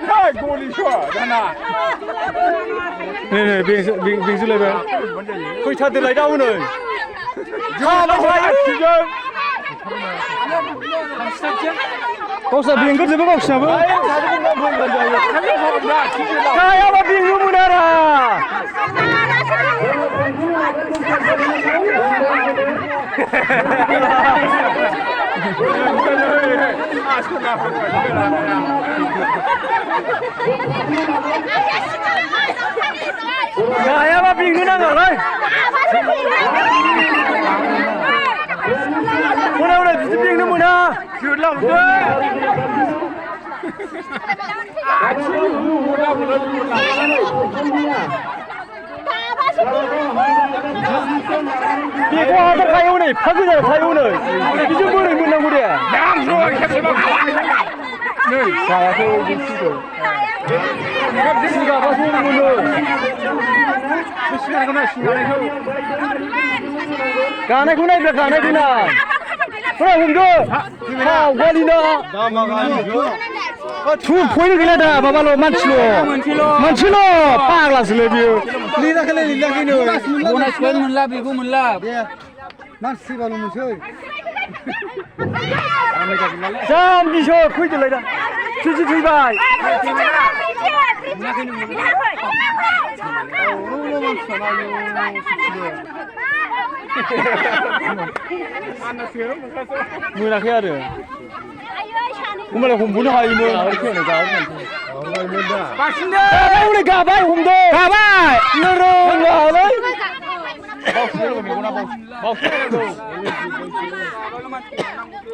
太过力说，真的。呢，平时来呗，可以查得来到呢。他们还提着。Boksa bingo je boksa ba? Kaya ba bingo mo na ra? Kaya ba bingo na nga lai? Muna bingo mo na. Shoot lang de. Iku ada kayu nih, bagus ya kayu nih. Itu boleh menang dia. Yang说开始吧。Nih, saya tuh di situ. Singa basu menang. Singa kena singa itu. Kana kuna itu kana kuna. Kuna hundu. Ha, walina. Dama kali. 두 포인트 그래다 바발로 만치로 파글라스레비오 리라 그래 리라 기노 보너스 권 문라 비고 문라 만시 바로 무서이 참 미쇼 퀴즈 라이다 퀴즈 트바이 뭐라 해야 돼? 엄마랑 공부는 하이면 이렇게 하는 거야. 맛있네. 우리 가봐요, 홍도. 가봐요. 너로 가봐요.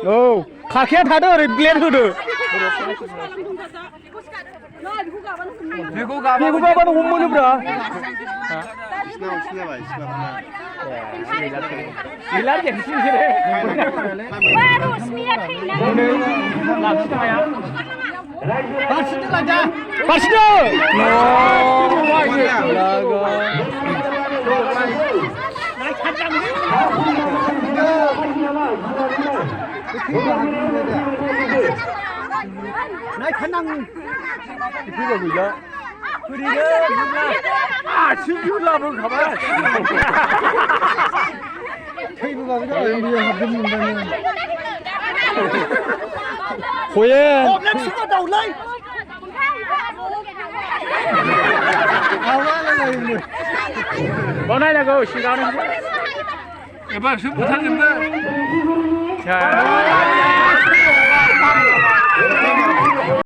오, 가게 다들 블레드도. 비고 가 비고 가봐도 못 먹는 거야. 일날 게 힘들어. 바시들 가자 맛있죠? 나 가능 이거 뭐야? 아, 진주라고 가봐. 테이블 가자 우리 한번 문다면 고예. 나 치고 다 올라이 아와라 이거 뭐나냐고 시간은. 이봐, 술 못하는데. 자.